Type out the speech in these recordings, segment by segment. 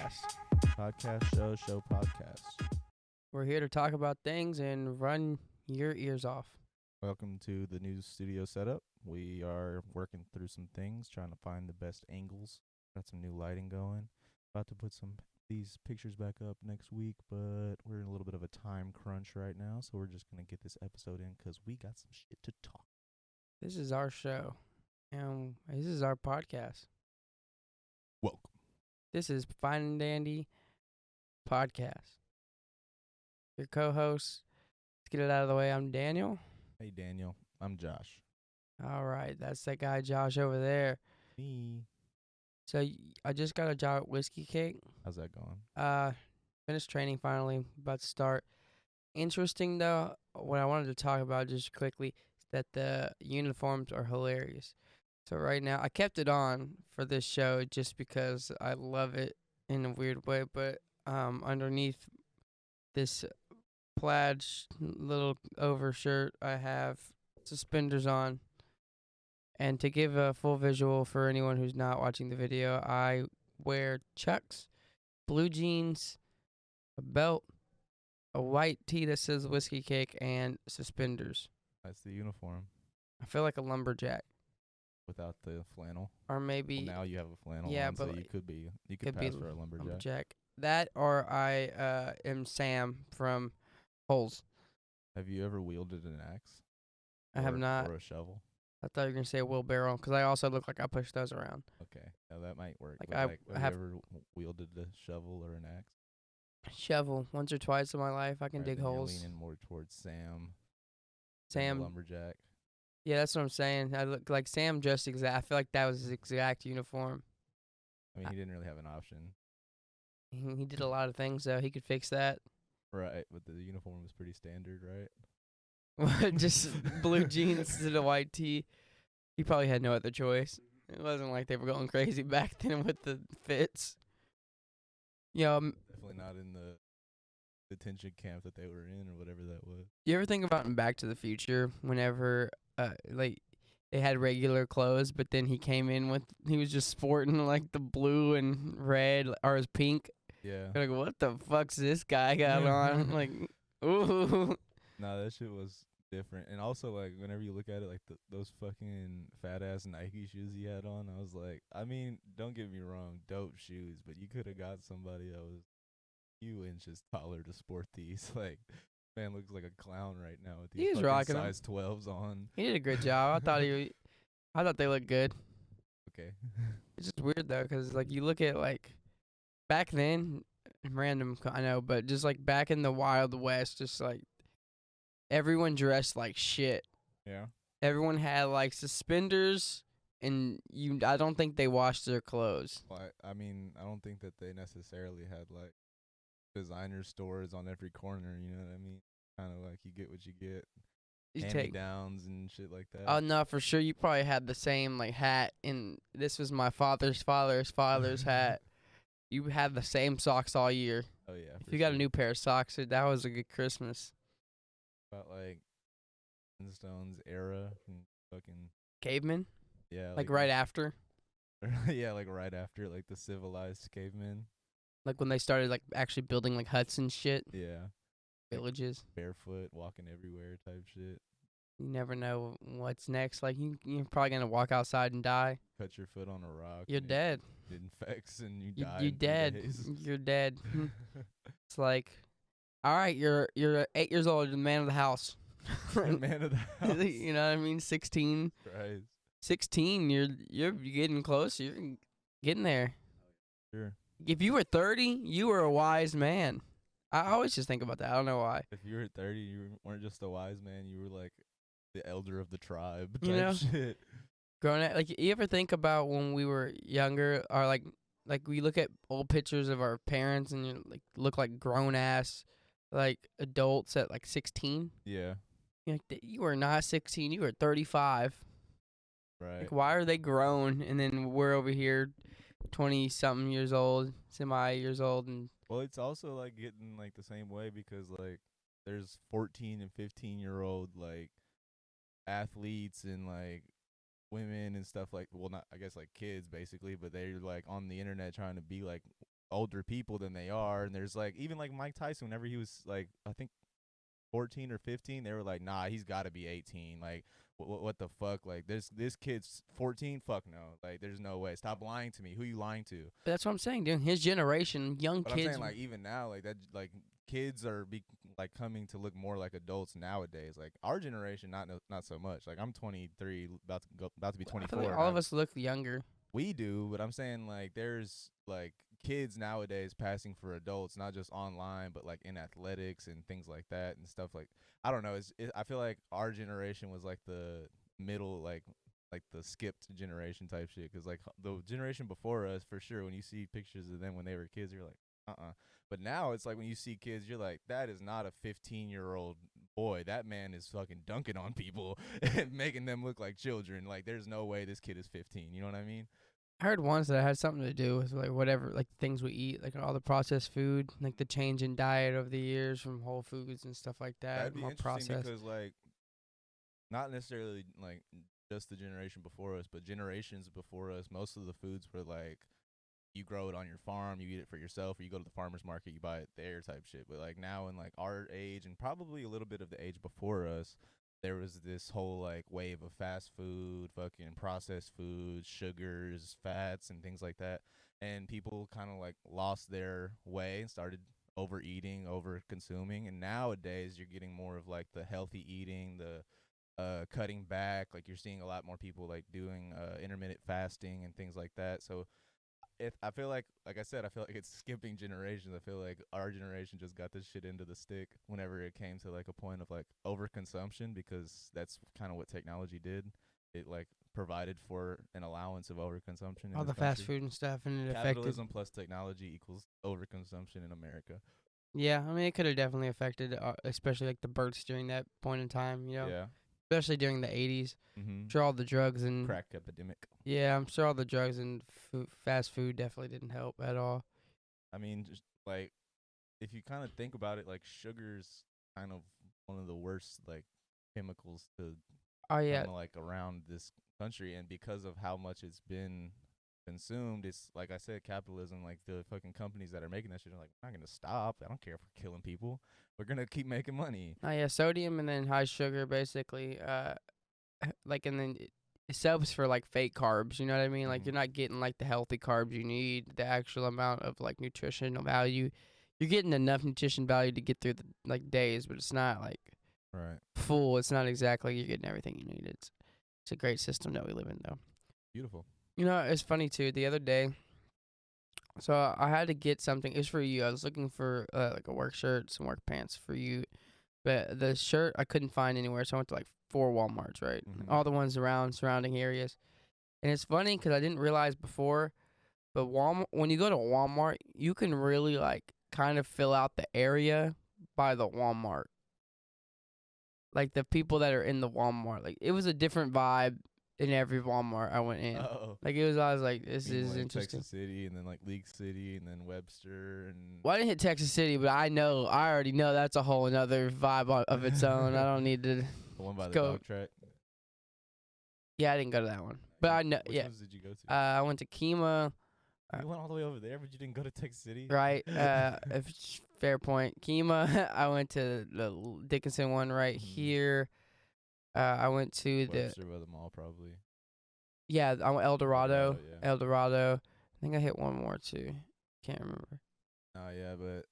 podcast. Show podcast. We're here to talk about things and run your ears off. Welcome to the new studio setup. We are working through some things, trying to find the best angles. Got some new lighting going. About to put these pictures back up next week, but we're in a little bit of a time crunch right now, so we're just gonna get this episode in because we got some shit to talk. This is our show, and this is our podcast. Welcome. This is Fine and Dandy Podcast. Your co-host. Let's get it out of the way. I'm Daniel. Hey Daniel, I'm Josh. All right, that's that guy Josh over there. Me. So I just got a job at Whiskey Cake. How's that going? Finished training finally, about to start. Interesting though, what I wanted to talk about just quickly is that the uniforms are hilarious. So right now, I kept it on for this show just because I love it in a weird way. But underneath this plaid little overshirt, I have suspenders on. And to give a full visual for anyone who's not watching the video, I wear Chucks, blue jeans, a belt, a white tee that says Whiskey Cake, and suspenders. That's the uniform I feel like a lumberjack. without the flannel. Or maybe Well, now you have a flannel yeah, on, but so you could pass for a lumberjack. That or I am Sam from Holes. Have you ever wielded an axe? I have not. Or a shovel? I thought you were going to say a wheelbarrow because I also look like I push those around. Okay, now that might work. Like, But I have have- you ever wielded a shovel or an axe? Shovel once or twice in my life. I can Alright, dig then you're holes. leaning more towards Sam. Sam. Lumberjack. Yeah, that's what I'm saying. I look like Sam just exact. I feel like that was his exact uniform. I mean, he didn't really have an option, He did a lot of things though. He could fix that. right? But the uniform was pretty standard, right? Just blue jeans and a white tee. He probably had no other choice. It wasn't like they were going crazy back then with the fits. Definitely not in the detention camp that they were in, or whatever that was. You ever think about in Back to the Future whenever like they had regular clothes, but then he came in with he was just sporting like the blue and red or his pink. Yeah. You're like, what the fuck's this guy got on? Like, ooh. Nah, that shit was different. And also, like, whenever you look at it, like, those fucking fat-ass Nike shoes he had on, I was like, I mean, don't get me wrong, dope shoes, but you could have got somebody that was a few inches taller to sport these. Like, man looks like a clown right now with He these was fucking rocking 'em. size 12s on. He did a good job. I thought they looked good. Okay. It's just weird though, 'cause like you look at like back then, I know, but just like back in the Wild West, just like everyone dressed like shit. Yeah. Everyone had like suspenders, and I don't think they washed their clothes. Well, I mean, I don't think that they necessarily had, like, designer stores on every corner, you know what I mean? Kind of like you get what you get. You take Hand-me-downs and shit like that. Oh no, for sure. You probably had the same like hat, and this was my father's father's hat. You had the same socks all year. Oh, yeah. If you got a new pair of socks, that was a good Christmas. About, like, Flintstones era and fucking, Caveman, yeah. like right after, yeah, like right after, like, the civilized cavemen. like when they started like actually building like huts and shit, Yeah. villages. Barefoot, walking everywhere type shit. You never know what's next. Like you're probably gonna walk outside and die. Cut your foot on a rock. You're and dead. It infects and you die. You in 3 dead. days. You're dead. It's like, all right, you're 8 years old. You're the man of the house. Man of the house. You know what I mean? 16. Christ. 16, you're getting close. You're getting there. Sure. If you were 30, you were a wise man. I always just think about that. I don't know why. If you were 30, you weren't just a wise man. You were like the elder of the tribe type You know? shit. Growing up, like you ever think about when we were younger, or like we look at old pictures of our parents and you like look like grown ass like adults at like 16. Yeah. You're like, you were not 16. You were 35. Right. Like, why are they grown and then we're over here 20 something years old, semi years old, and Well, it's also like getting like the same way because like there's 14 and 15-year-old like athletes and like women and stuff like, well, not I guess like kids basically, but they're like on the internet trying to be like older people than they are. And there's like even like Mike Tyson, whenever he was like I think 14 or 15, they were like, nah, he's got to be 18. Like, what the fuck? Like, this kid's 14. Fuck no. Like, there's no way. Stop lying to me. Who you lying to? But that's what I'm saying, dude. His generation, young But I'm kids. saying like even now, like that, like kids are like coming to look more like adults nowadays. Like our generation, not so much. Like I'm 23, about to be I feel 24. like all of us look younger. We do, but I'm saying like there's like kids nowadays passing for adults, not just online, but like in athletics and things like that and stuff like I don't know. I feel like our generation was like the middle, like the skipped generation type shit. Because like the generation before us, for sure, when you see pictures of them when they were kids, you're like, But now it's like when you see kids, you're like, that is not a 15-year-old boy. That man is fucking dunking on people and making them look like children. Like, there's no way this kid is 15. You know what I mean? I heard once that it had something to do with like whatever, like things we eat, like all the processed food, like the change in diet over the years from Whole Foods and stuff like that. That'd be More interesting processed. because, like, not necessarily like just the generation before us, but generations before us, most of the foods were like you grow it on your farm, you eat it for yourself, or you go to the farmer's market, you buy it there type shit. But like now in like our age and probably a little bit of the age before us, there was this whole like wave of fast food, fucking processed food, sugars, fats, and things like that. And people kind of like lost their way and started overeating, over consuming. And nowadays you're getting more of like the healthy eating, the cutting back. Like you're seeing a lot more people like doing intermittent fasting and things like that. So if I feel like I said, I feel like it's skipping generations. I feel like our generation just got this shit into the stick whenever it came to like a point of like overconsumption, because that's kind of what technology did. It like provided for an allowance of overconsumption in All this the fast country. food and stuff, and it affected. Capitalism plus technology equals overconsumption in America. Yeah, I mean, it could have definitely affected, especially like the births during that point in time. Yeah. Especially during the '80s. Mm-hmm. Sure, all the drugs and Crack epidemic. yeah, I'm sure all the drugs and fast food definitely didn't help at all. I mean, just like if you kind of think about it, like sugar's kind of one of the worst like chemicals to Oh yeah, come like around this country, and because of how much it's been consumed, it's like I said, capitalism. Like the fucking companies that are making that shit are like, we're not gonna stop. I don't care if we're killing people. We're gonna keep making money. oh yeah, sodium and then high sugar basically. Like and then it subs for like fake carbs. You know what I mean? Like Mhm. you're not getting like the healthy carbs you need, the actual amount of like nutritional value. You're getting enough nutrition value to get through the like days, but it's not like Right. full. It's not exactly you're getting everything you need. It's a great system that we live in though. Beautiful. You know, it's funny too. The other day, so I had to get something. It was for you. I was looking for like a work shirt, some work pants for you, but the shirt I couldn't find anywhere. So I went to like 4 Walmarts, right? Mhm. All the ones around surrounding areas. And it's funny because I didn't realize before, but Walmart, when you go to Walmart, you can really like kind of fill out the area by the Walmart. Like the people that are in the Walmart, like it was a different vibe in every Walmart I went in. Oh. Like it was, I was like, this Mean is like interesting. Texas City, and then like League City, and then Webster, and Well, I didn't hit Texas City, but I already know that's a whole another vibe of its own. I don't need to the one by the go. dog track. Yeah, I didn't go to that one, but I know. Which Yeah, ones did you go to? I went to Kima. You went all the way over there, but you didn't go to Texas City. Right. Fair point. Kima. I went to the Dickinson one right Mhm. here. I went to Webster by the mall, probably. I went El Dorado. Eldorado, yeah. El Dorado. I think I hit one more too. Can't remember. Oh yeah, but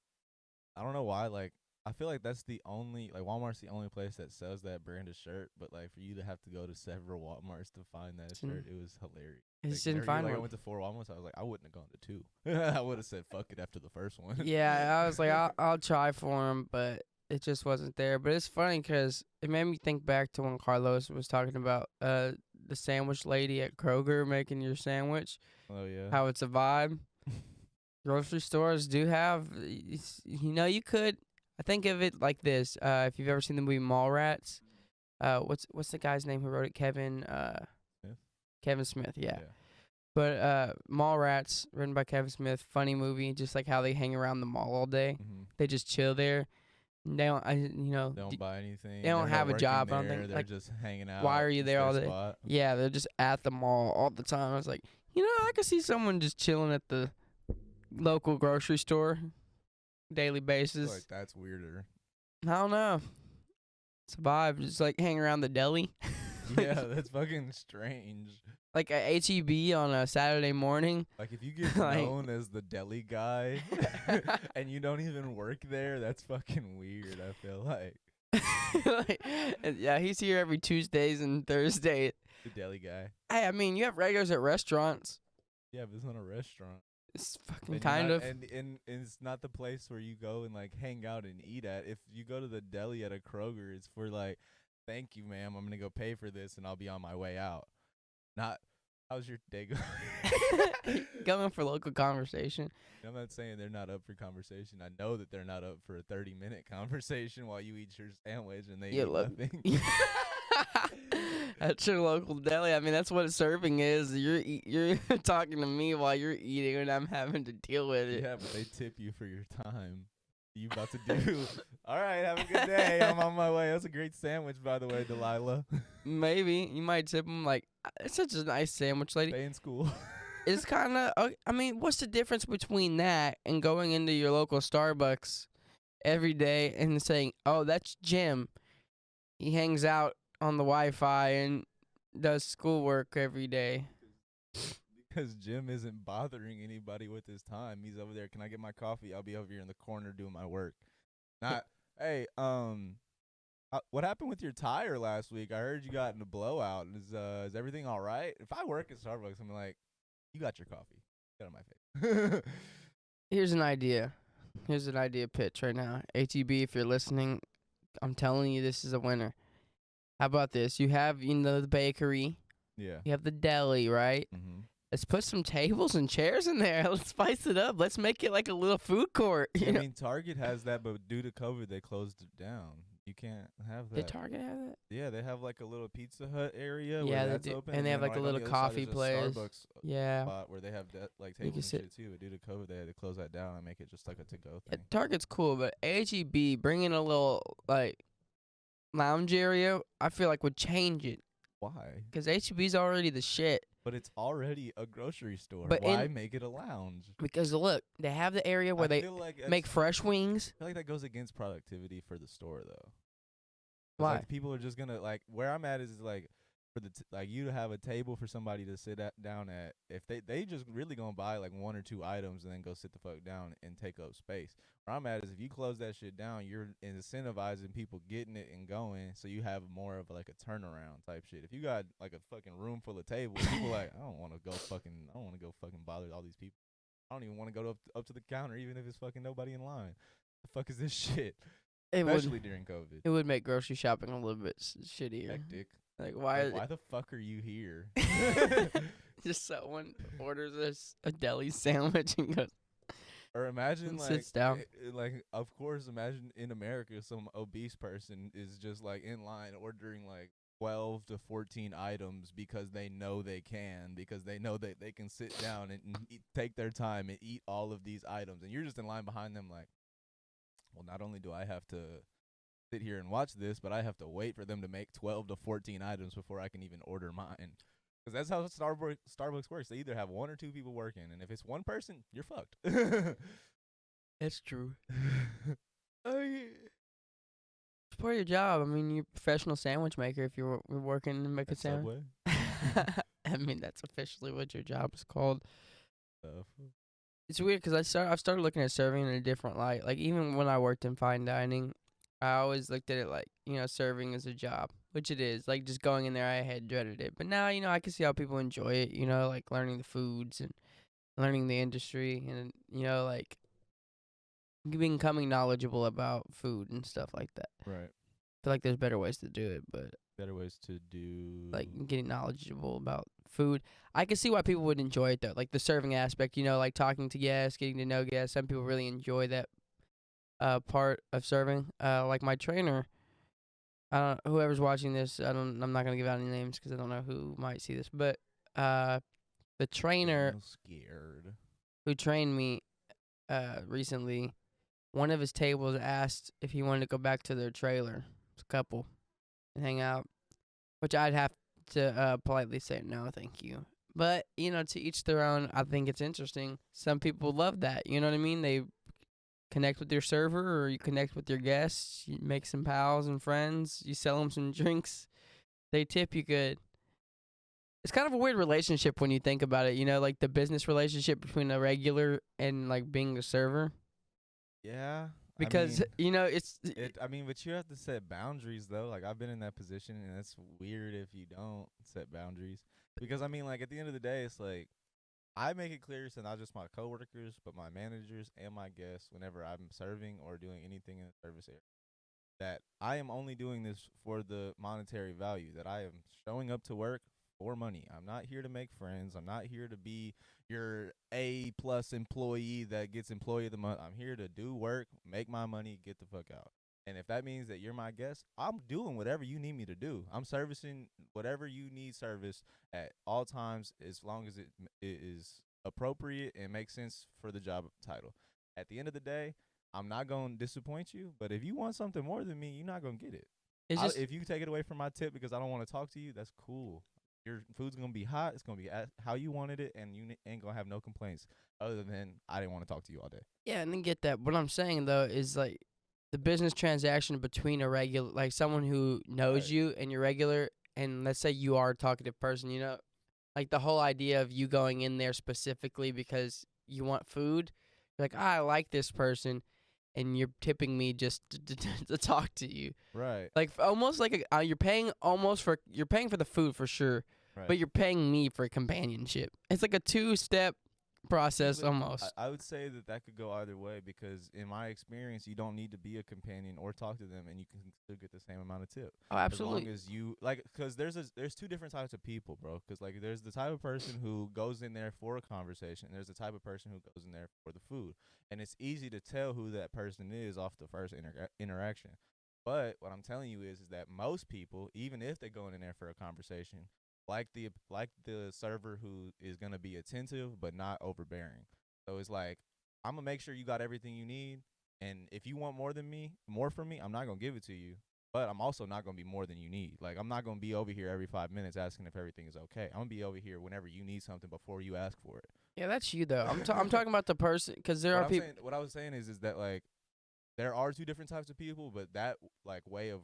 I don't know why. Like, I feel like that's the only Walmart's the only place that sells that brand of shirt. But like for you to have to go to several Walmarts to find that shirt, it was hilarious. I Like, just didn't whenever you're find like, I one. went to 4 Walmarts. I was like, I wouldn't have gone to 2. I would have said fuck it after the first one. Yeah, I was like, I'll try for him, but it just wasn't there. But it's funny because it made me think back to when Carlos was talking about the sandwich lady at Kroger making your sandwich. Oh yeah. How it's a vibe. Grocery stores do have, you could. I think of it like this. If you've ever seen the movie Mallrats, what's the guy's name who wrote it? Smith? Kevin Smith, yeah. But Mallrats, written by Kevin Smith, funny movie. Just like how they hang around the mall all day, Mm-hmm. they just chill there. They don't, They don't buy anything. they don't They're have not a job, I working don't think, there, They're like, just hanging out. why are you It's there their all day? spot. Yeah, they're just at the mall all the time. I was like, I could see someone just chilling at the local grocery store, daily I feel basis. like that's weirder. I don't know. It's a vibe. Just like hang around the deli. Yeah, that's fucking strange. Like a HEB on a Saturday morning. Like if you get Like- known as the deli guy and you don't even work there, that's fucking weird. I feel like Like, yeah, he's here every Tuesdays and Thursdays. the deli guy. Hey, I mean, you have regulars at restaurants. Yeah, but it's not a restaurant. It's fucking And you're kind not- of. and it's not the place where you go and like hang out and eat at. If you go to the deli at a Kroger, it's for like, thank you, ma'am. I'm gonna go pay for this and I'll be on my way out. Not, how's your day going? Going for local conversation. I'm not saying they're not up for conversation. I know that they're not up for a 30-minute conversation while you eat your sandwich and they Yeah, eat look. nothing. At your local deli. I mean, that's what serving is. You're talking to me while you're eating, and I'm having to deal with it. Yeah, but they tip you for your time. You about to do? All right, have a good day. I'm on my way. That's a great sandwich, by the way, Delilah. Maybe you might tip them like, it's such a nice sandwich, lady. Stay in school. It's kind of. I mean, what's the difference between that and going into your local Starbucks every day and saying, "Oh, that's Jim. He hangs out on the Wi-Fi and does schoolwork every day." Because Jim isn't bothering anybody with his time. He's over there. Can I get my coffee? I'll be over here in the corner doing my work. Not, hey, what happened with your tire last week? I heard you got in a blowout. Is everything all right? If I work at Starbucks, I'm like, you got your coffee. Get out of my face. Here's an idea. Here's an idea pitch right now. HEB, if you're listening, I'm telling you this is a winner. How about this? You have, the bakery. Yeah. You have the deli, right? Mm-hmm. Let's put some tables and chairs in there. Let's spice it up. Let's make it like a little food court. I mean, Target has that, but due to COVID, they closed it down. You can't have that. Did Target have that? Yeah, they have like a little Pizza Hut area Yeah, where they that's do. open, And they have, then like, a right on little the other side coffee is a place. Starbucks Yeah. spot where they have like You tables can and sit- shit too. But due to COVID, they had to close that down and make it just like a to-go Yeah, thing. Target's cool, but HEB bringing a little like lounge area, I feel like would change it. Why? Because HEB's already the shit. But it's already a grocery store. But Why make it a lounge? Because look, they have the area where I they feel like make fresh wings. I feel like that goes against productivity for the store though. 'Cause, Why? Like people are just gonna like where I'm at is like for the like you to have a table for somebody to sit down at. If they just really gonna buy like one or two items and then go sit the fuck down and take up space. Where I'm at is if you close that shit down, you're incentivizing people getting it and going, so you have more of like a turnaround type shit. If you got like a fucking room full of tables, people like I don't want to go fucking bother all these people. I don't even want to go up to the counter, even if it's fucking nobody in line. The fuck is this shit? It Especially would during COVID. it would make grocery shopping a little bit shittier. Hectic. Like why? Like, why the fuck are you here? Just someone orders a deli sandwich and goes. Or imagine And like sits down. like of course imagine in America some obese person is just like in line ordering like 12 to 14 items because they know they can sit down and take their time and eat all of these items, and you're just in line behind them like, well, not only do I have to sit here and watch this, but I have to wait for them to make 12 to 14 items before I can even order mine. Because that's how Starbucks works. They either have one or two people working, and if it's one person, you're fucked. That's true. Oh yeah. It's part of your job. I mean, you're a professional sandwich maker if you're working and making At sandwich. Subway. I mean, that's officially what your job is called. Stuff. It's weird because I've started looking at serving in a different light. Like even when I worked in fine dining, I always looked at it like, serving is a job, which it is. Like just going in there, I had dreaded it. But now, I can see how people enjoy it, like learning the foods and learning the industry and, like becoming knowledgeable about food and stuff like that. Right. I feel like there's better ways to do it, but Better ways to do. like getting knowledgeable about food. I can see why people would enjoy it though, like the serving aspect, like talking to guests, getting to know guests. Some people really enjoy that part of serving. Like my trainer, whoever's watching this, I'm not gonna give out any names because I don't know who might see this, but the trainer I'm scared. who trained me recently, one of his tables asked if he wanted to go back to their trailer, it's a couple, and hang out, which I'd have to politely say no, thank you. But, to each their own. I think it's interesting. Some people love that. You know what I mean? They connect with your server or you connect with your guests. You make some pals and friends. You sell them some drinks. They tip you good. It's kind of a weird relationship when you think about it, like the business relationship between a regular and like being a server. Yeah, I Because, mean, it's I mean, but you have to set boundaries though. Like I've been in that position, and it's weird if you don't set boundaries. Because I mean, like at the end of the day, it's like I make it clear to not just my coworkers, but my managers and my guests whenever I'm serving or doing anything in the service area that I am only doing this for the monetary value, that I am showing up to work for money. I'm not here to make friends. I'm not here to be your A plus employee that gets employee of the month. I'm here to do work, make my money, get the fuck out. And if that means that you're my guest, I'm doing whatever you need me to do. I'm servicing whatever you need service at all times, as long as it is appropriate and makes sense for the job title. At the end of the day, I'm not going to disappoint you, but if you want something more than me, you're not going to get it. it's just If you take it away from my tip because I don't want to talk to you, that's cool. Your food's going to be hot. It's going to be how you wanted it, and you ain't going to have no complaints other than I didn't want to talk to you all day. yeah, and then get that. What I'm saying though is like the business transaction between a regular, like someone who knows Right. you and your regular, and let's say you are a talkative person, like the whole idea of you going in there specifically because you want food. You're like, I like this person, and you're tipping me just to talk to you. Right. Like almost like you're paying for the food for sure, Right. but you're paying me for companionship. It's like a two-step See, process but almost. I would say that that could go either way because in my experience, you don't need to be a companion or talk to them, and you can still get the same amount of tip Oh, as long absolutely. as you like. Because there's two different types of people, bro. Because like there's the type of person who goes in there for a conversation. There's the type of person who goes in there for the food, and it's easy to tell who that person is off the first interaction. But what I'm telling you is that most people, even if they're going in there for a conversation, like the server who is gonna be attentive but not overbearing. So it's like I'm gonna make sure you got everything you need, and if you want more from me, I'm not gonna give it to you. But I'm also not gonna be more than you need. Like I'm not gonna be over here every 5 minutes asking if everything is okay. I'm gonna be over here whenever you need something before you ask for Yeah, that's you though. I'm it. talking about the person because there are people. What I was saying is that like there are two different types of people, but that like way of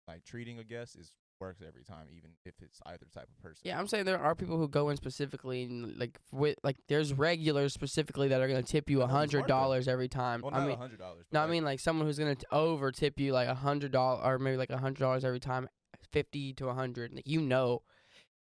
like treating a guest is works every time, even if it's either type of person. Yeah, I'm saying there are people who go in specifically and like there's regulars specifically that are gonna tip you I a know, be hundred smart though. dollars every time. Well, I not mean, $100, but no, I like mean like someone who's gonna over tip you like $100 or maybe like $100 every time, 50 to 100. Like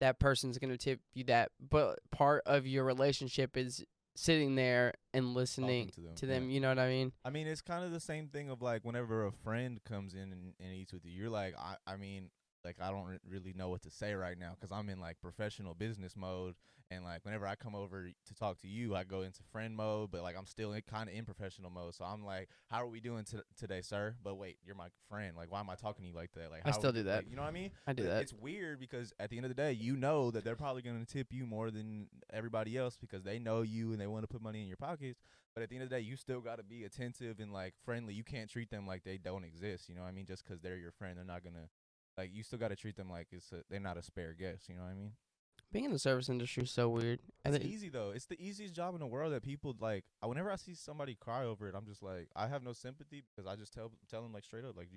that person's gonna tip you that, but part of your relationship is sitting there and listening talking to them. to Yeah. them. You know what I mean? I mean, it's kind of the same thing of like whenever a friend comes in and eats with you, you're like, I mean, like I don't really know what to say right now because I'm in like professional business mode, and like whenever I come over to talk to you, I go into friend mode, but like I'm still kind of in professional mode. So I'm like, how are we doing today, sir? But wait, you're my friend. Like, why am I talking to you like that? Like, I how are we still do that. like, you know what I mean? I do But that. it's weird because at the end of the day, you know that they're probably gonna tip you more than everybody else because they know you and they want to put money in your pockets. But at the end of the day, you still got to be attentive and like friendly. You can't treat them like they don't exist. You know what I mean? Just because they're your friend, they're not gonna like. You still got to treat them like they're not a spare guest. You know what I mean? Being in the service industry is so weird. It's easy though. It's the easiest job in the world that people like. Whenever I see somebody cry over it, I'm just like, I have no sympathy because I just tell them like straight up, like,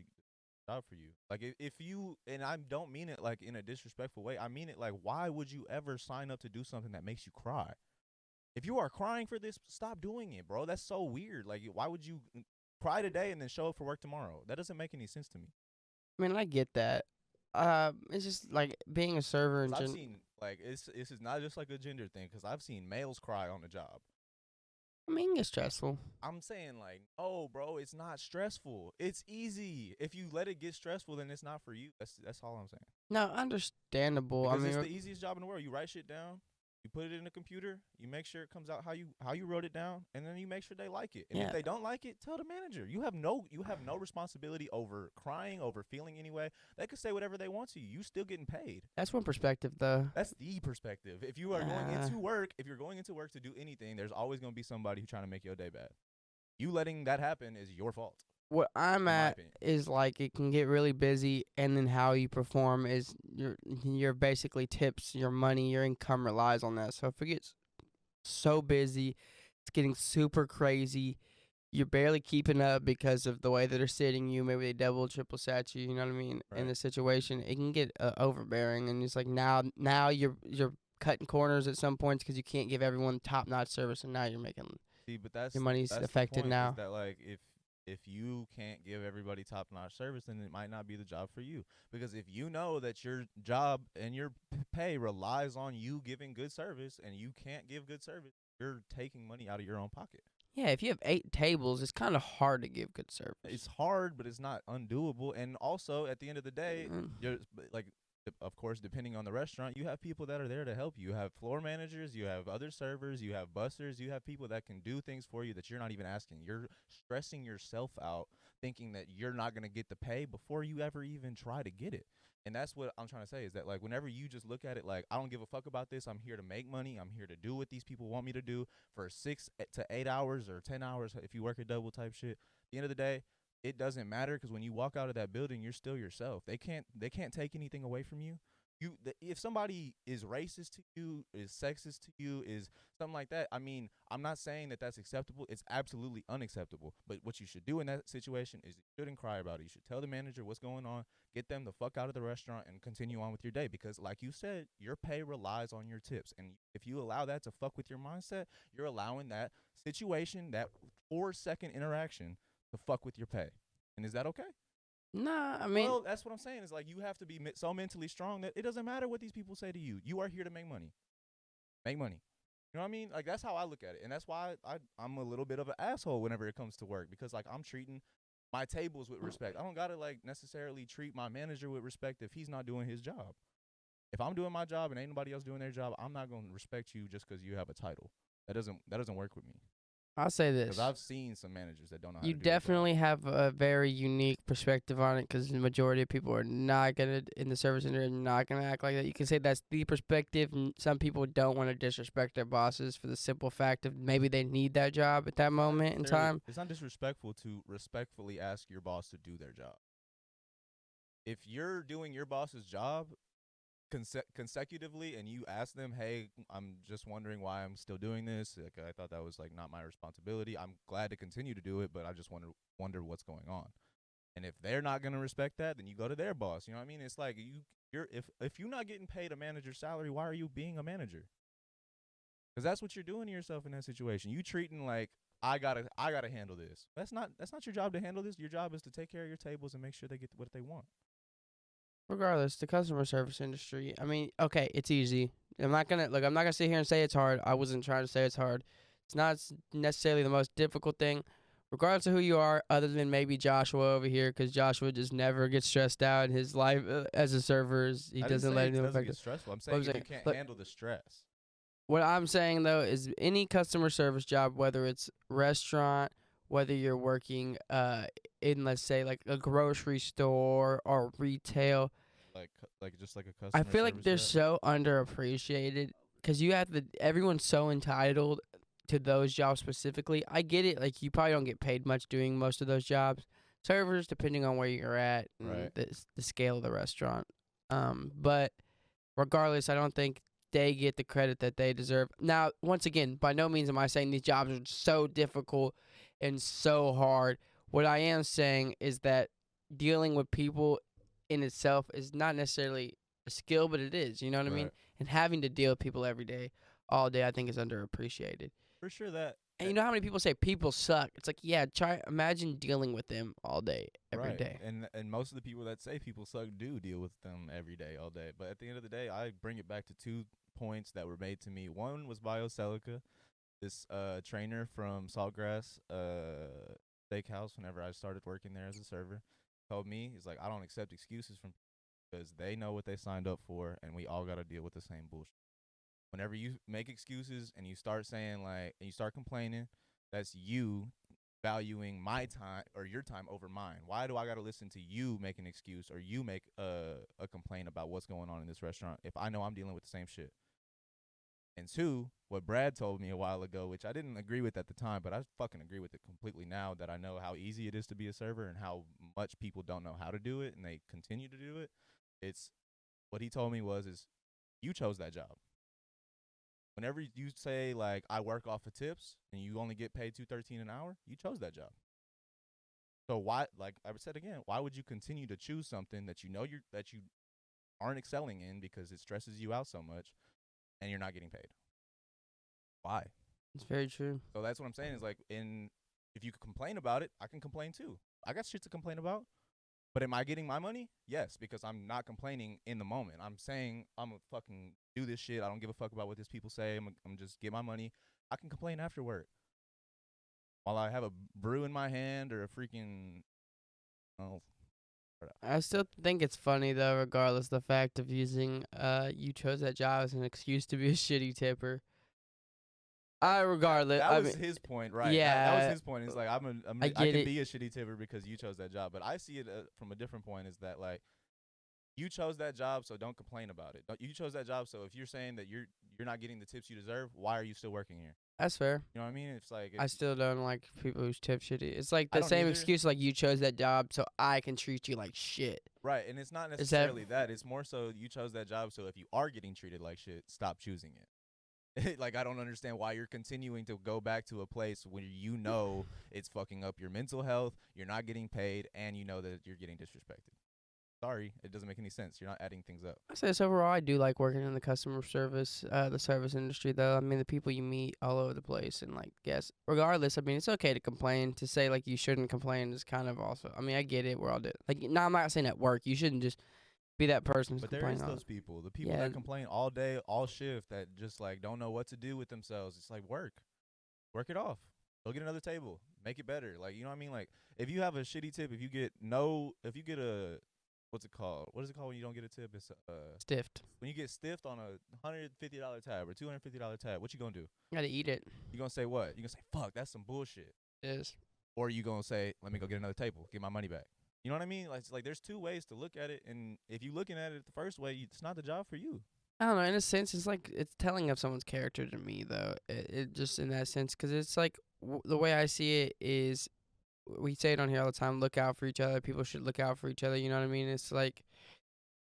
job for you. Like if you and I don't mean it like in a disrespectful way. I mean it like, why would you ever sign up to do something that makes you cry? If you are crying for this, stop doing it, bro. That's so weird. Like, why would you cry today and then show up for work tomorrow? That doesn't make any sense to me. I mean, I get that. It's just like being a server Cause and I've seen like this is not just like a gender thing. Cause I've seen males cry on the job. I mean, it's stressful. I'm saying like, oh, bro, it's not stressful. It's easy. If you let it get stressful, then it's not for you. That's all I'm saying. No, understandable. I Because it's mean, the easiest job in the world. You write shit down, you put it in the computer, you make sure it comes out how you wrote it down, and then you make sure they like it. And if yeah, they don't like it, tell the manager. You have no responsibility over crying, over feeling anyway. They could say whatever they want to you. You still getting paid. that's one perspective though. That's the perspective. If you are going Uh, into work, if you're going into work to do anything, there's always going to be somebody who's trying to make your day bad. You letting that happen is your fault. what I'm in my at opinion. is like it can get really busy, and then how you perform is your basically tips, your money, your income relies on that. So if it gets so busy, it's getting super crazy. You're barely keeping up because of the way that they're sitting you. Maybe they double, triple sat you. You know what I mean? In Right. the situation, it can get overbearing, and it's like now you're cutting corners at some points because you can't give everyone top notch service, and now you're making See, but your money's that's the affected point is now. that like if you can't give everybody top notch service, then it might not be the job for you. Because if you know that your job and your pay relies on you giving good service, and you can't give good service, you're taking money out of your own pocket. Yeah, if you have 8 tables, it's kind of hard to give good It's service. hard, but it's not undoable. And also, at the end of the day, Mm. you're like, of course, depending on the restaurant, you have people that are there to help you. You have floor managers, you have other servers, you have busters, you have people that can do things for you that you're not even asking. You're stressing yourself out, thinking that you're not gonna get the pay before you ever even try to get it. And that's what I'm trying to say is that like whenever you just look at it like I don't give a fuck about this, I'm here to make money, I'm here to do what these people want me to do for 6 to 8 hours or 10 hours if you work a double type shit. At the end of the day, it doesn't matter because when you walk out of that building, you're still yourself. They can't take anything away from you. If somebody is racist to you, is sexist to you, is something like that. I mean, I'm not saying that that's acceptable. It's absolutely unacceptable. But what you should do in that situation is you shouldn't cry about it. You should tell the manager what's going on, get them the fuck out of the restaurant, and continue on with your day. Because, like you said, your pay relies on your tips, and if you allow that to fuck with your mindset, you're allowing that situation, that 4 second interaction, to fuck with your pay. And is that okay? Nah, I mean, Well, that's what I'm saying. Is like you have to be so mentally strong that it doesn't matter what these people say to you. You are here to make money. Make money. You know what I mean? Like that's how I look at it, and that's why I'm a little bit of an asshole whenever it comes to work because like I'm treating my tables with respect. I don't gotta like necessarily treat my manager with respect if he's not doing his job. If I'm doing my job and ain't nobody else doing their job, I'm not gonna respect you just because you have a title. That doesn't work with me. I'll say Because this. I've seen some managers that don't know how You to do their job. definitely have a very unique perspective on it because the majority of people are not gonna in the service industry not gonna act like that. You can say that's the perspective, and some people don't want to disrespect their bosses for the simple fact of maybe they need that job at that moment in time. It's not disrespectful to respectfully ask your boss to do their job. If you're doing your boss's job consecutively and you ask them, "Hey, I'm just wondering why I'm still doing this. Like, I thought that was like not my responsibility. I'm glad to continue to do it, but I just wonder what's going on." And if they're not gonna respect that, then you go to their boss. You know what I mean? It's like you're if you're not getting paid a manager's salary, why are you being a manager? Because that's what you're doing to yourself in that situation. You treating like I gotta handle this. That's not your job to handle this. Your job is to take care of your tables and make sure they get what they want. Regardless, the customer service industry. I mean, okay, it's easy. I'm not gonna sit here and say it's hard. I wasn't trying to say it's hard. It's not necessarily the most difficult thing. Regardless of who you are, other than maybe Joshua over here, because Joshua just never gets stressed out in his life as a server. He I didn't doesn't say let it anything doesn't affect get it. stressful. I'm What I'm saying if you saying, can't look, handle the stress. what I'm saying though is any customer service job, whether it's restaurant, whether you're working in let's say like a grocery store or retail, Like just like a I customer feel like service they're rep. so underappreciated because everyone's so entitled to those jobs specifically. I get it, like you probably don't get paid much doing most of those jobs. Servers, depending on where you're at and Right. the scale of the restaurant. But regardless, I don't think they get the credit that they deserve. Now, once again, by no means am I saying these jobs are so difficult and so hard. What I am saying is that dealing with people in itself is not necessarily a skill, but it is. You know what I mean? Right. And having to deal with people every day, all day, I think is underappreciated. For sure that And you know how many people say people suck? It's like, yeah, imagine dealing with them all day, every right. day. And most of the people that say people suck do deal with them every day, all day. But at the end of the day, I bring it back to 2 points that were made to me. One was Bioselica, this trainer from Saltgrass Steakhouse. Whenever I started working there as a server, told me he's like, I don't accept excuses from because they know what they signed up for, and we all got to deal with the same bullshit. Whenever you make excuses and you start saying like, and you start complaining, that's you valuing my time or your time over mine. Why do I got to listen to you make an excuse or you make a complaint about what's going on in this restaurant if I know I'm dealing with the same shit? And two, what Brad told me a while ago, which I didn't agree with at the time, but I fucking agree with it completely now that I know how easy it is to be a server and how much people don't know how to do it and they continue to do it. It's what he told me was is you chose that job. Whenever you say like I work off of tips and you only get paid $2.13 an hour, you chose that job. So why, like I said again, why would you continue to choose something that you know you aren't excelling in because it stresses you out so much and you're not getting paid? Why? It's very true. So that's what I'm saying is like, if you could complain about it, I can complain too. I got shit to complain about. But am I getting my money? Yes, because I'm not complaining in the moment. I'm saying I'm gonna fucking do this shit. I don't give a fuck about what these people say. I'm just get my money. I can complain after work while I have a brew in my hand or a freaking oh. I still think it's funny though, regardless the fact of using you chose that job as an excuse to be a shitty tipper. Regardless, That I was mean, his point, right? That was yeah, his point. It's like I I get can it. be a shitty tipper because you chose that job, but I see it from a different point. Is that like you chose that job, so don't complain about it. You chose that job, so if you're saying that you're not getting the tips you deserve, why are you still working here? That's fair. You know what I mean? It's like I still don't like people who tip shitty. It's like I the don't same either. excuse, like you chose that job, so I can treat you like shit. Right, and it's not Is that necessarily that. It's more so you chose that job, so if you are getting treated like shit, stop choosing it. Like I don't understand why you're continuing to go back to a place where you know it's fucking up your mental health, you're not getting paid, and you know that you're getting disrespected. Sorry, it doesn't make any sense. You're not adding things up. I say this overall, I do like working in the customer service, the service industry. Though I mean, the people you meet all over the place, and like, guess regardless, I mean, it's okay to complain. To say like you shouldn't complain is kind of also. I mean, I get it. We're all like, no, I'm not saying at work you shouldn't just be that person who's But there is complaining all. those people, the people Yeah, that complain all day, all shift, that just like don't know what to do with themselves. It's like work it off. Go get another table, make it better. Like you know what I mean? Like if you have a shitty tip, if you get a what's it called? What is it called when you don't get a tip? It's stiffed. when you get stiffed on a $150 tab or $250 tab. What you gonna do? Gotta eat it. You gonna say what? You gonna say fuck? That's some bullshit. It is. Or you gonna say let me go get another table, get my money back. You know what I mean? Like, it's like there's two ways to look at it, and if you're looking at it the first way, it's not the job for you. I don't know. In a sense, it's like it's telling of someone's character to me, though. It just in that sense, because it's like the way I see it is, we say it on here all the time. Look out for each other. People should look out for each other. You know what I mean? It's like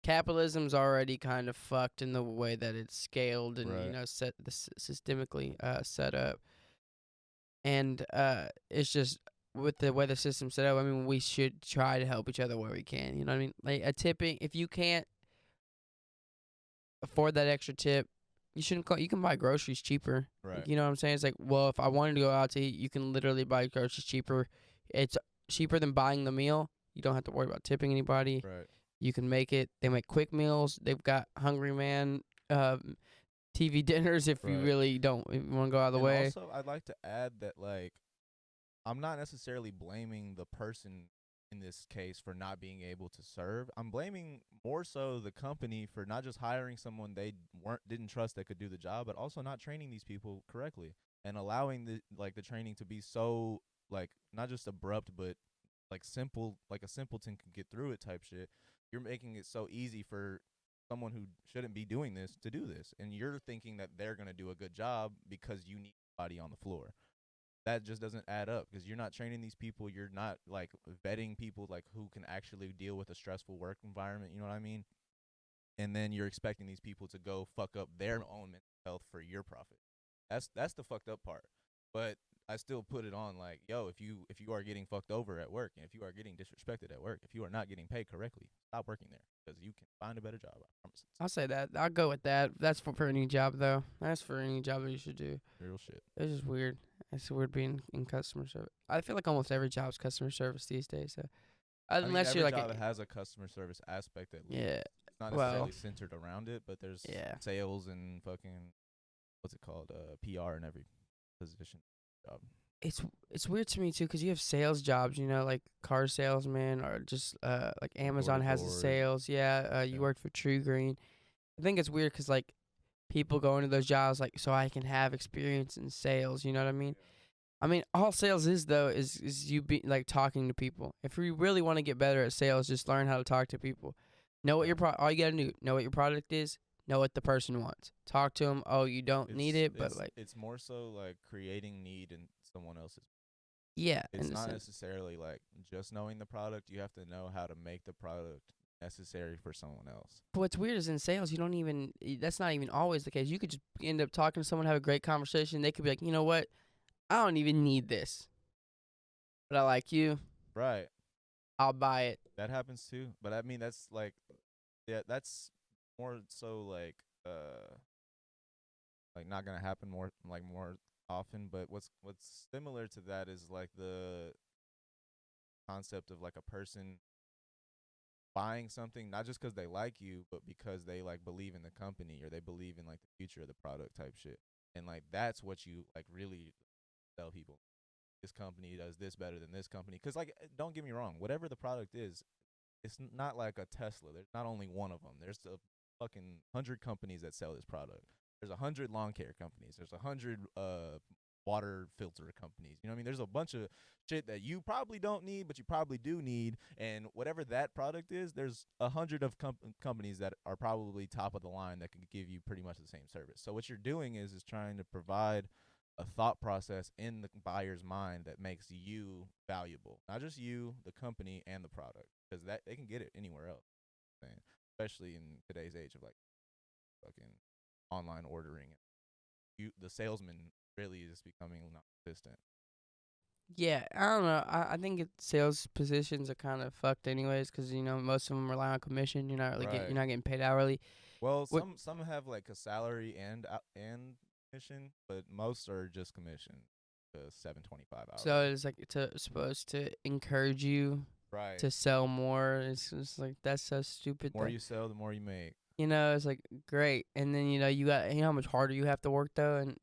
capitalism's already kind of fucked in the way that it's scaled and Right. set systemically set up, and it's just with the way the system's set up. I mean, we should try to help each other where we can. You know what I mean? Like a tipping, if you can't afford that extra tip, you shouldn't call. You can buy groceries cheaper. Right. You know what I'm saying? It's like, well, if I wanted to go out to eat, you can literally buy groceries cheaper. It's cheaper than buying the meal. You don't have to worry about tipping anybody. Right. You can make it. They make quick meals. They've got Hungry Man TV dinners if you Right. really don't want to go out of the And way. also, I'd like to add that like I'm not necessarily blaming the person in this case for not being able to serve. I'm blaming more so the company for not just hiring someone they didn't trust that could do the job, but also not training these people correctly and allowing the training to be so like not just abrupt but like simple, like a simpleton can get through it type shit. You're making it so easy for someone who shouldn't be doing this to do this, and you're thinking that they're going to do a good job because you need somebody on the floor. That just doesn't add up because you're not training these people. You're not like vetting people like who can actually deal with a stressful work environment. You know what I mean? And then you're expecting these people to go fuck up their own mental health for your profit. That's the fucked up part. But I still put it on like, yo, if you are getting fucked over at work and if you are getting disrespected at work, if you are not getting paid correctly, stop working there because you can find a better job. I promise. I'll say that. I'll go with that. That's for any job though. That's for any job that you should do. Real shit. It's just weird. It's weird being in customer service. I feel like almost every job's customer service these days. So unless every you're like, job has a customer service aspect at least. yeah, It's not well, necessarily centered around it, but there's yeah. sales and fucking what's it called, PR in every position job. It's weird to me too because you have sales jobs, like car salesman or just like Amazon has the Door-to-door. sales. Yeah, you Yeah. worked for True Green. I think it's weird because like people go into those jobs like so I can have experience in sales. You know what I mean? I mean, all sales is though is you be like talking to people. If you really want to get better at sales, just learn how to talk to people. Know what your all you gotta do. Know what your product is. know what the person wants. Talk to them. Oh, you don't need It's it, but it's like, it's more so like creating need in someone else's. yeah, It's in a not sense. necessarily like just knowing the product. You have to know how to make the product necessary for someone else. But what's weird is in sales, you don't even. That's not even always the case. You could just end up talking to someone, have a great conversation. They could be like, you know what? I don't even need this, but I like you. Right. I'll buy it. That happens too. But I mean that's like yeah, that's more so like not gonna happen more often. But what's similar to that is like the concept of like a person buying something not just because they like you, but because they like believe in the company or they believe in like the future of the product type shit. And like that's what you like really tell people. This company does this better than this company. Because like, don't get me wrong, whatever the product is, it's not like a Tesla. There's not only one of them. There's a fucking 100 companies that sell this product. There's 100 lawn care companies. There's 100 water filter companies. You know what I mean? There's a bunch of shit that you probably don't need, but you probably do need. And whatever that product is, there's 100 companies that are probably top of the line that can give you pretty much the same service. So what you're doing is trying to provide a thought process in the buyer's mind that makes you valuable, not just you, the company, and the product, because that they can get it anywhere else. Especially in today's age of like fucking online ordering, the salesman really is becoming non-existent. Yeah, I don't know. I think sales positions are kind of fucked anyways, because most of them rely on commission. You're Right. not getting paid hourly. Well, What? some have like a salary and commission, but most are just commission to 7.25 So hourly. it's like supposed to encourage you Right. to sell more. It's just like that's so stupid. The more That you sell, the more you make. it's like great, and then you got how much harder you have to work though, and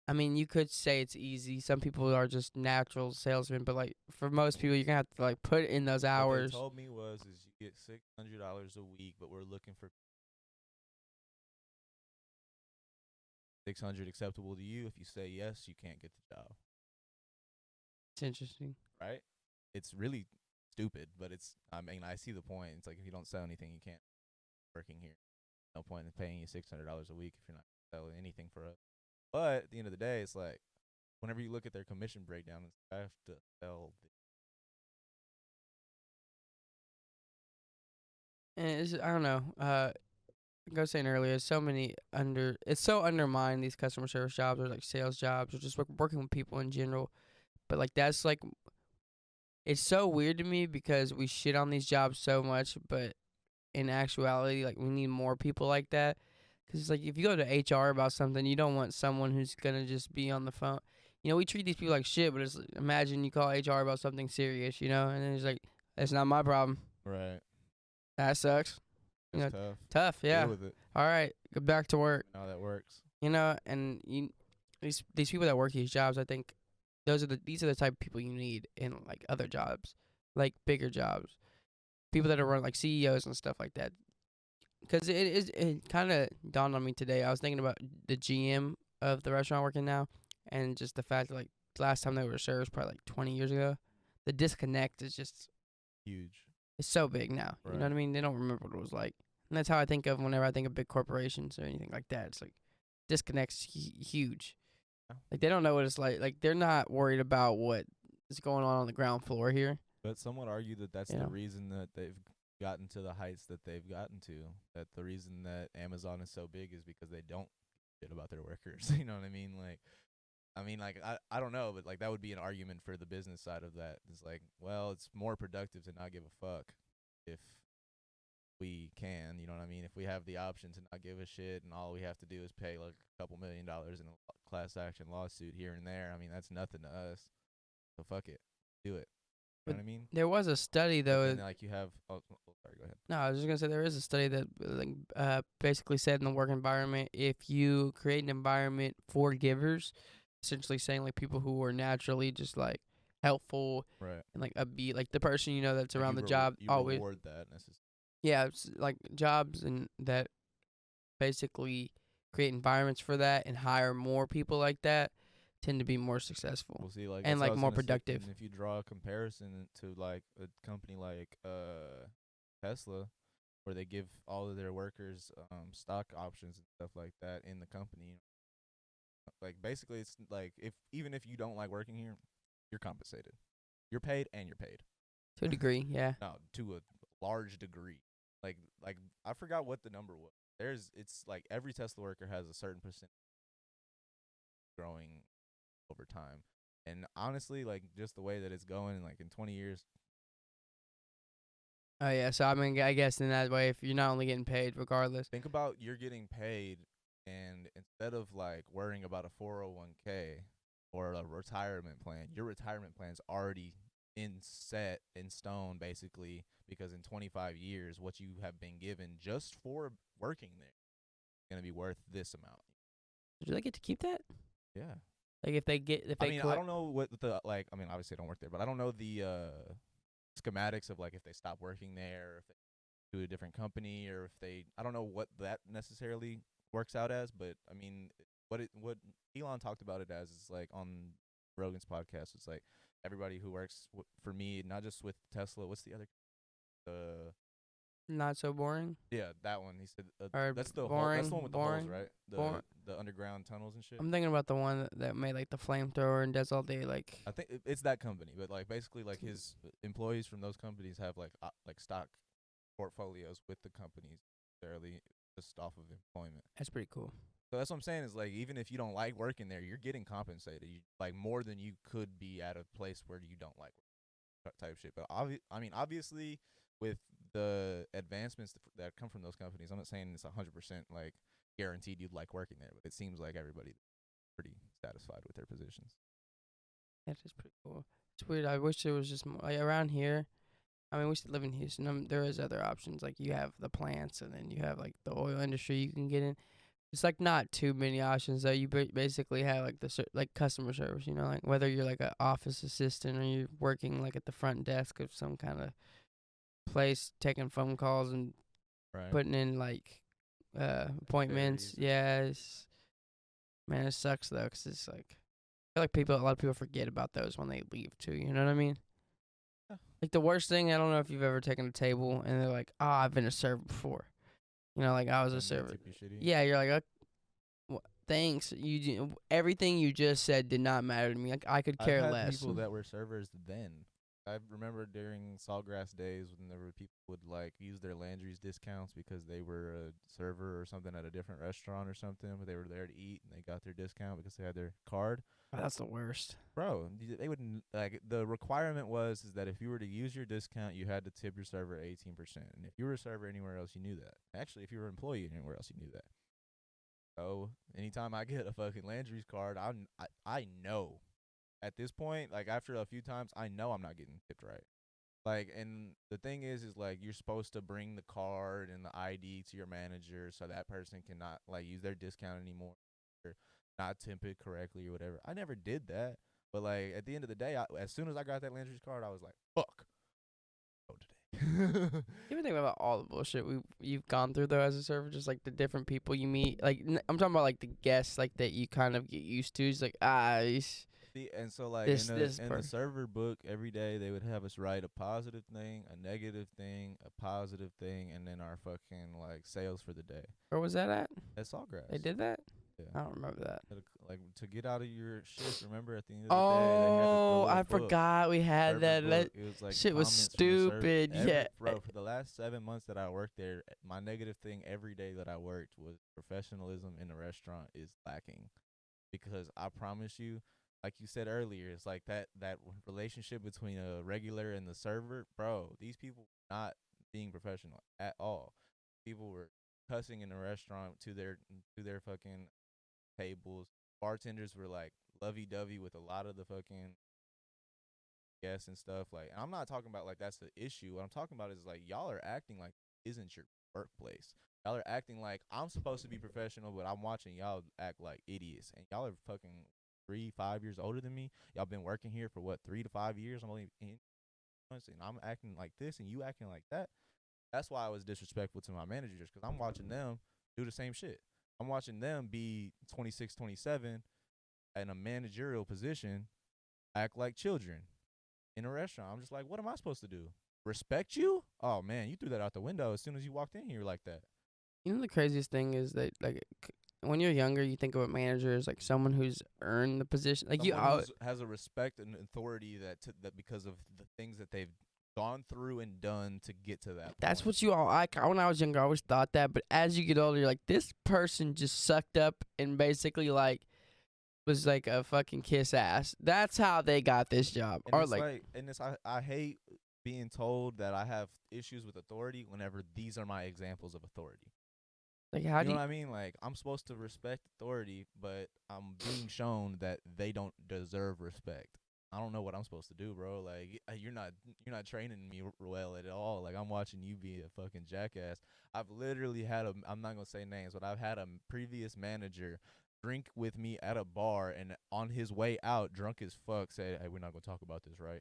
I mean you could say it's easy. Some people are just natural salesmen, but like for most people, you're gonna have to like put in those What they hours. told me was is you get $600 a week, but we're looking for 600 acceptable to you. If you say yes, you can't get the job. It's interesting. Right? It's really stupid, but I mean I see the point. It's like if you don't sell anything, you can't working here. No point in paying you $600 a week if you're not selling anything for us. But at the end of the day, it's like whenever you look at their commission breakdown, it's I have to sell. And I don't know. Like I was saying earlier, it's so undermined these customer service jobs or like sales jobs or just working with people in general. But like that's like it's so weird to me because we shit on these jobs so much, but in actuality, like we need more people like that. Because like if you go to HR about something, you don't want someone who's gonna just be on the phone. We treat these people like shit, but imagine you call HR about something serious, and then it's like, that's not my problem. Right. That sucks. You It's know, tough. tough. Deal Yeah. with it. All right, go back to work. How that works. And these people that work these jobs, I think these are the type of people you need in like other jobs, like bigger jobs. People that are run like CEOs and stuff like that. Because it kind of dawned on me today. I was thinking about the GM of the restaurant I'm working now, and just the fact that like the last time they were served was probably like 20 years ago. The disconnect is just Huge. it's so big now. You know Right. what I mean? They don't remember what it was like, and that's how I think of whenever I think of big corporations or anything like that. It's like disconnect's huge. Yeah. Like they don't know what it's like. Like they're not worried about what is going on the ground floor here. But some would argue that that's You the know. reason that they've gotten to the heights that they've gotten to. That the reason that Amazon is so big is because they don't shit about their workers. You know what I mean? Like, I don't know, but like that would be an argument for the business side of that. It's like, well, it's more productive to not give a fuck if we can. You know what I mean? If we have the option to not give a shit and all we have to do is pay like a couple $1 million in a class action lawsuit here and there, I mean, that's nothing to us. So fuck it. Do it. You But know what I mean? there was a study But though. then like you have sorry, go ahead. No, I was just gonna say there is a study that like basically said in the work environment, if you create an environment for givers, essentially saying like people who are naturally just like helpful Right. and like upbeat, like the person that's Like around the job you always, reward that yeah, it's like jobs and that basically create environments for that and hire more people like that tend to be more successful we'll see, like and that's what I like was more gonna say. productive. And if you draw a comparison to like a company like Tesla, where they give all of their workers stock options and stuff like that in the company. Like basically, it's like if even if you don't like working here, you're compensated. You're paid and you're paid. To a degree, yeah. No, to a large degree. Like I forgot what the number was. It's like every Tesla worker has a certain percent growing over time. And honestly, like just the way that it's going, like in 20 years, Oh yeah, so I mean, I guess in that way, if you're not only getting paid regardless. think about you're getting paid, and instead of like worrying about a 401k or a retirement plan, your retirement plan's already in stone basically because in 25 years what you have been given just for working there is going to be worth this amount. Do they get to keep that? Yeah. Like if I they mean, I quit? don't know what the like. I mean, obviously, I don't work there, but I don't know the schematics of like if they stop working there, or if they do a different company, or if they. I don't know what that necessarily works out as, but I mean, what Elon talked about it as is like on Rogan's podcast. It's like everybody who works for me, not just with Tesla. What's the other? Uh, Not so boring yeah, that one. He said or that's the hole. That's the one boring, with the holes, boring, right? boring. The underground tunnels and shit. I'm thinking about the one that made like the flamethrower and does all day like. I think it's that company, but like basically like his employees from those companies have like stock portfolios with the companies necessarily just off of employment. That's pretty cool. So that's what I'm saying is like even if you don't like working there, you're getting compensated. You like more than you could be at a place where you don't like type shit. But I mean obviously with the advancements that come from those companies, I'm not saying it's 100% like guaranteed you'd like working there, but it seems like everybody's pretty satisfied with their positions. That's just pretty cool. It's weird. I wish there was just more, like around here. I mean, we still live in Houston. There is other options. Like you have the plants, and then you have like the oil industry you can get in. It's like not too many options though. You basically have like like customer service. You know, like whether you're like an office assistant or you're working like at the front desk of some kind of place, taking phone calls and Right. putting in like appointments. Inquiries and Yes, man, it sucks though, 'cause it's like I feel like a lot of people forget about those when they leave too. You know what I mean? yeah. Like the worst thing, I don't know if you've ever taken a table and they're like, "Oh, I've been a server before." You know, like I was a Then they server. tip you shitty. Yeah, you're like, thanks. Everything you just said did not matter to me. Like I could I've care had less." people that were servers then. I remember during Sawgrass days when there were people would like use their Landry's discounts because they were a server or something at a different restaurant or something, but they were there to eat and they got their discount because they had their card. Oh, that's the worst. Bro, they wouldn't like the requirement was is that if you were to use your discount, you had to tip your server 18%. And if you were a server anywhere else, you knew that. Actually, if you were an employee anywhere else, you knew that. So anytime I get a fucking Landry's card, I know at this point, like after a few times, I know I'm not getting tipped right. Like, and the thing is like you're supposed to bring the card and the ID to your manager so that person cannot like use their discount anymore or not tip it correctly or whatever. I never did that, but like at the end of the day, as soon as I got that Landry's card, I was like, fuck, go today. You ever think about all the bullshit you've gone through though as a server, just like the different people you meet. Like I'm talking about like the guests like that you kind of get used to. It's like See, and so like this in the server book, every day they would have us write a positive thing, a negative thing, a positive thing, and then our fucking like sales for the day. where was that at? That's Sawgrass. They did that. Yeah. I don't remember that. Like to get out of your shift, remember at the end of the day they had a Oh, little I book, forgot we had server that. book. It was like Shit was comments from the server. stupid. Yeah. Bro, for the last 7 months that I worked there, my negative thing every day that I worked was professionalism in the restaurant is lacking. Because I promise you, like you said earlier, it's like that relationship between a regular and the server, bro. These people were not being professional at all. People were cussing in the restaurant to their fucking tables. Bartenders were like lovey dovey with a lot of the fucking guests and stuff. Like, and I'm not talking about like that's the issue. What I'm talking about is like y'all are acting like isn't your workplace. Y'all are acting like I'm supposed to be professional, but I'm watching y'all act like idiots. And y'all are fucking 3, 5 years older than me. Y'all been working here for what 3 to 5 years. I'm only in, and I'm acting like this, and you acting like that. That's why I was disrespectful to my managers because I'm watching them do the same shit. I'm watching them be 26, 27 in a managerial position, act like children in a restaurant. I'm just like, what am I supposed to do? respect you? Oh man, you threw that out the window as soon as you walked in here like that. You know the craziest thing is that like when you're younger, you think of a manager as like someone who's earned the position. Like you, Someone who has a respect and authority that because of the things that they've gone through and done to get to that that's point. what you all. When I was younger, I always thought that. But as you get older, you're like, this person just sucked up and basically like was like a fucking kiss ass. That's how they got this job. And Or it's like, like, and it's I hate being told that I have issues with authority whenever these are my examples of authority. how You do know you? what I mean? Like I'm supposed to respect authority, but I'm being shown that they don't deserve respect. I don't know what I'm supposed to do, bro. Like you're not training me well at all. Like I'm watching you be a fucking jackass. I've literally had a I'm not gonna say names, but I've had a previous manager drink with me at a bar, and on his way out, drunk as fuck, said, "Hey, we're not gonna talk about this, right?"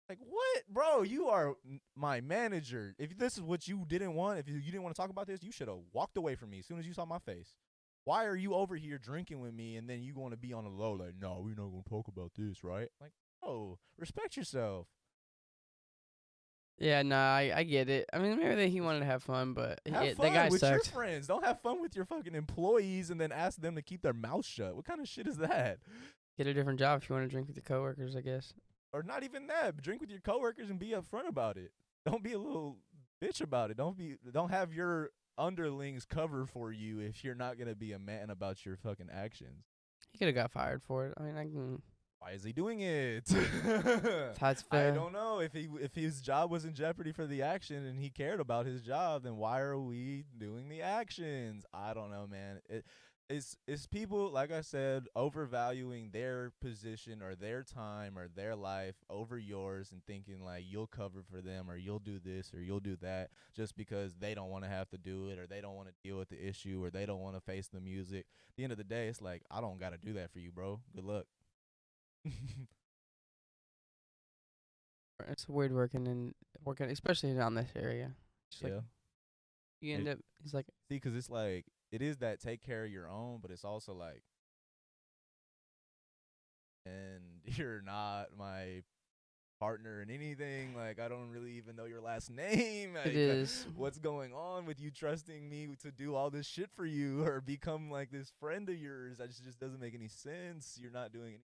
Like what, bro? You are my manager. If this is what you didn't want, if you didn't want to talk about this, you should have walked away from me as soon as you saw my face. Why are you over here drinking with me and then you going to be on the low like, no, we're not going to talk about this, right? Like, oh, respect yourself. Yeah, no, I get it. I mean, maybe he wanted to have fun, but Have that guy fun with your sucked. friends. Don't have fun with your fucking employees and then ask them to keep their mouth shut. What kind of shit is that? Get a different job if you want to drink with your coworkers, I guess. Or not even that. Drink with your coworkers and be upfront about it. Don't be a little bitch about it. Don't have your underlings cover for you if you're not gonna be a man about your fucking actions. He could have got fired for it. I mean, I can. Why is he doing it? That's I fair. don't know. If his job was in jeopardy for the action and he cared about his job, then why are we doing the actions? I don't know, man. It's people, like I said, overvaluing their position or their time or their life over yours and thinking like you'll cover for them or you'll do this or you'll do that just because they don't want to have to do it or they don't want to deal with the issue or they don't want to face the music. At the end of the day, it's like, I don't got to do that for you, bro. Good luck. It's weird working, especially around this area. Just like Yeah. you end up. It's like See, because it's like, it is that take care of your own, but it's also like, and you're not my partner in anything. Like, I don't really even know your last name. it Like, is. what's going on with you trusting me to do all this shit for you or become like this friend of yours? That just doesn't make any sense. You're not doing it.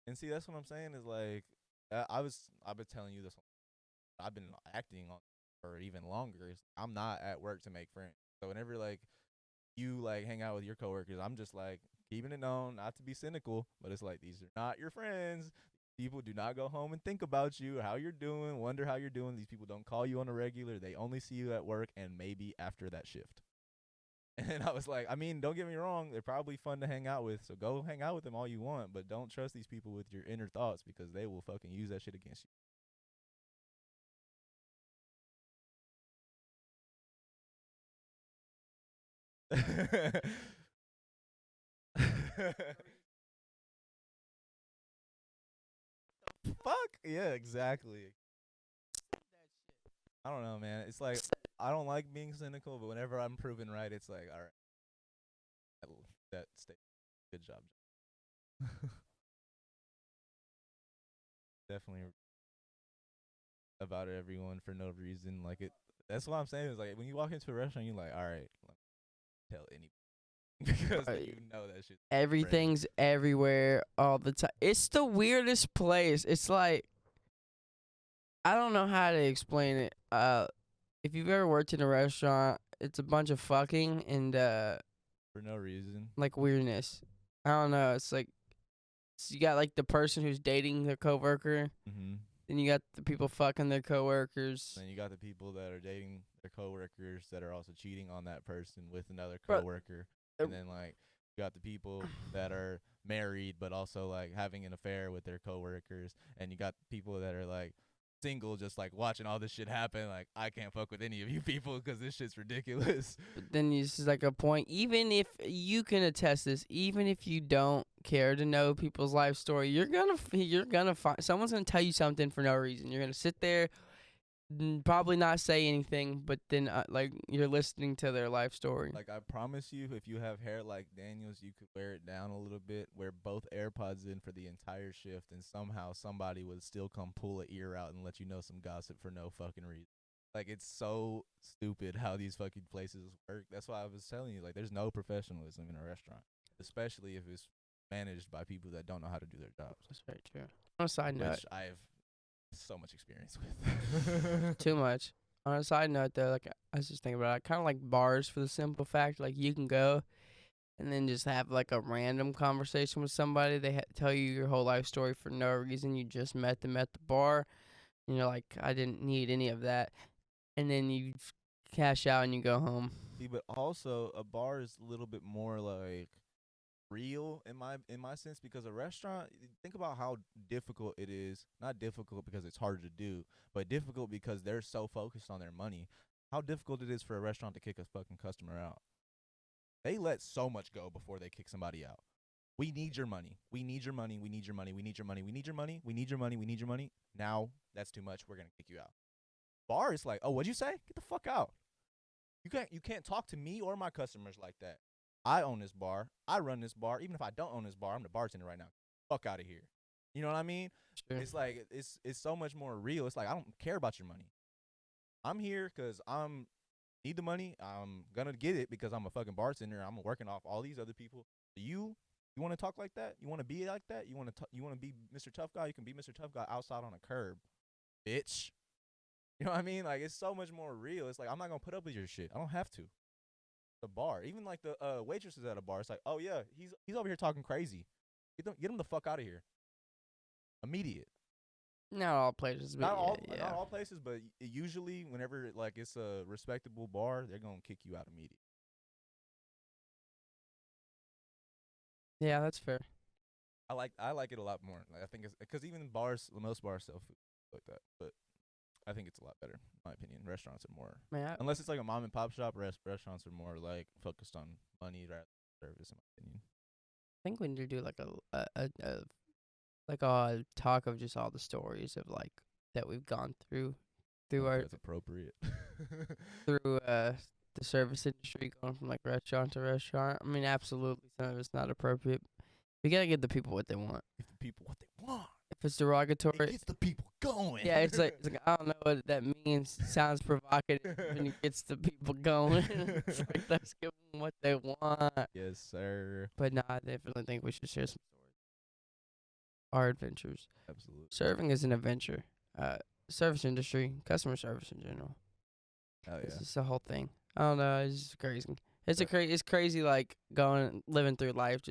And see, that's what I'm saying is like, I've been telling you this. I've been acting on for even longer. I'm not at work to make friends. So whenever like you like hang out with your coworkers, I'm just like keeping it known, not to be cynical, but it's like these are not your friends. People do not go home and think about you, how you're doing, wonder how you're doing. These people don't call you on a regular. They only see you at work and maybe after that shift. And I was like, I mean, don't get me wrong, they're probably fun to hang out with. So go hang out with them all you want, but don't trust these people with your inner thoughts because they will fucking use that shit against you. Fuck yeah, exactly. I don't know, man. It's like I don't like being cynical, but whenever I'm proven right, it's like, all right, that state, good job. Definitely about everyone for no reason. Like it. That's what I'm saying. Is like when you walk into a restaurant, you're like, all right, tell anybody because Right. you know that shit. Everything's everywhere all the time. It's the weirdest place. It's like I don't know how to explain it. If you've ever worked in a restaurant, it's a bunch of fucking and For no reason. like weirdness. I don't know. It's like you got like the person who's dating their coworker, Mm-hmm. then you got the people fucking their coworkers. Then you got the people that are dating their coworkers that are also cheating on that person with another Bro, coworker, and then like you got the people that are married but also like having an affair with their coworkers, and you got people that are like single, just like watching all this shit happen. Like I can't fuck with any of you people because this shit's ridiculous. But then it's like a point. Even if you can attest this, even if you don't care to know people's life story, you're gonna find someone's gonna tell you something for no reason. You're gonna sit there probably not say anything, but then like you're listening to their life story. Like I promise you, if you have hair like Daniel's, you could wear it down a little bit, wear both AirPods in for the entire shift, and somehow somebody would still come pull an ear out and let you know some gossip for no fucking reason. Like it's so stupid how these fucking places work. That's why I was telling you, like, there's no professionalism in a restaurant, especially if it's managed by people that don't know how to do their jobs, That's very true. On a side note, which I have so much experience with. too much. On a side note, though, like I was just thinking about it, I kind of like bars for the simple fact, like you can go and then just have like a random conversation with somebody. They tell you your whole life story for no reason. You just met them at the bar, and you're like, I didn't need any of that. And then you cash out and you go home. See, but also a bar is a little bit more like real in my sense, because a restaurant, think about how difficult it is, not difficult because it's harder to do, but difficult because they're so focused on their money, how difficult it is for a restaurant to kick a fucking customer out. They let so much go before they kick somebody out. We need your money, we need your money, we need your money, we need your money, we need your money, we need your money, we need your money. Now that's too much, we're gonna kick you out. Bar is like, oh, what'd you say? Get the fuck out. You can't talk to me or my customers like that. I own this bar. I run this bar. Even if I don't own this bar, I'm the bartender right now. Fuck out of here. You know what I mean? Sure. It's like it's so much more real. It's like I don't care about your money. I'm here because I'm need the money. I'm gonna get it because I'm a fucking bartender. I'm working off all these other people. You want to talk like that? You want to be like that? You want to be Mr. Tough Guy? You can be Mr. Tough Guy outside on a curb, bitch. You know what I mean? Like it's so much more real. It's like I'm not gonna put up with your shit. I don't have to. The bar, even like the waitresses at a bar, it's like, oh yeah, he's over here talking crazy. Get him the fuck out of here. Immediate. Not all places, but Not all places, but usually whenever like it's a respectable bar, they're gonna kick you out immediately. yeah, that's fair. I like it a lot more. Like I think it's because even bars, most bars sell food like that, but I think it's a lot better, in my opinion. Restaurants are more, Man, unless it's like a mom and pop shop. Restaurants are more like focused on money rather than service, in my opinion. think we need to do like a like a talk of just all the stories of like that we've gone through our That's appropriate. through the service industry, going from like restaurant to restaurant. I mean, absolutely, some of it's not appropriate. We gotta give the people what they want. Give the people what they want. If it's It derogatory, gets the people going. yeah, it's like I don't know what that means. Sounds provocative, and it gets the people going. It's like let's give them what they want. Yes, sir. But nah, I definitely think we should share some stories. Our adventures. Absolutely. Serving is an adventure. Service industry, customer service in general. Oh It's yeah. just the whole thing. I don't know. It's just crazy. Yeah. It's crazy. Like living through life.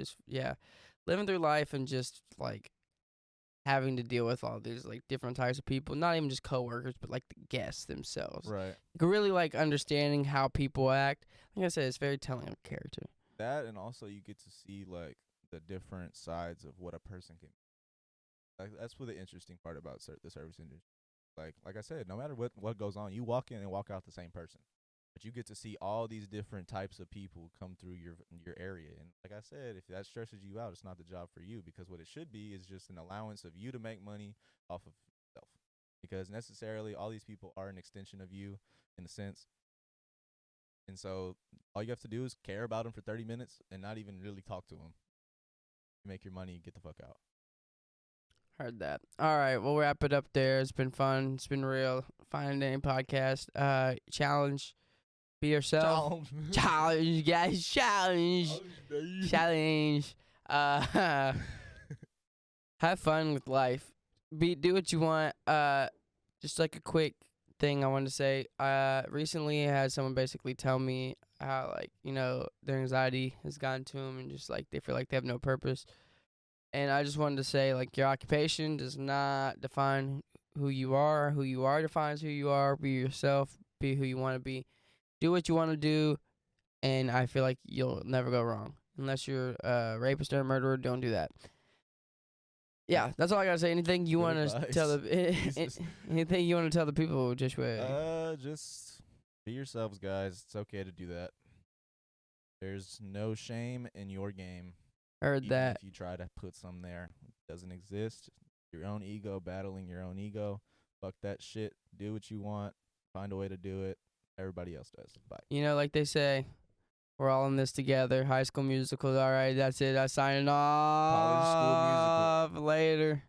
Living through life and just like having to deal with all these like different types of people. Not even just coworkers, but like the guests themselves. Right. Like, really like understanding how people act. Like I said, it's very telling of character. That, and also you get to see like the different sides of what a person can. Like that's what the interesting part about the service industry. Like I said, no matter what goes on, you walk in and walk out the same person. But you get to see all these different types of people come through your area. And like I said, if that stresses you out, it's not the job for you, because what it should be is just an allowance of you to make money off of yourself. Because necessarily all these people are an extension of you in a sense. And so all you have to do is care about them for 30 minutes and not even really talk to them. You make your money and get the fuck out. Heard that. All right, we'll wrap it up there. It's been fun. It's been real. Find any podcast. Challenge. Be yourself. Challenge, guys. Challenge. Challenge. Have fun with life. Do what you want. Just like a quick thing I wanted to say. Recently I had someone basically tell me how like their anxiety has gotten to them and just like they feel like they have no purpose. And I just wanted to say like your occupation does not define who you are. Who you are defines who you are. Be yourself. Be who you want to be. Do what you want to do, and I feel like you'll never go wrong. Unless you're a rapist or a murderer, don't do that. Yeah, that's all I gotta say. Anything you want to tell anything you want to tell the people, just Just be yourselves, guys. It's okay to do that. There's no shame in your game. heard Even that. if you try to put some there, it doesn't exist. Your own ego, battling your own ego. Fuck that shit. Do what you want. Find a way to do it. Everybody else does. Bye. You know, like they say, we're all in this together. High School Musical. All right, that's it. I'm signing College School Musical. off. Later.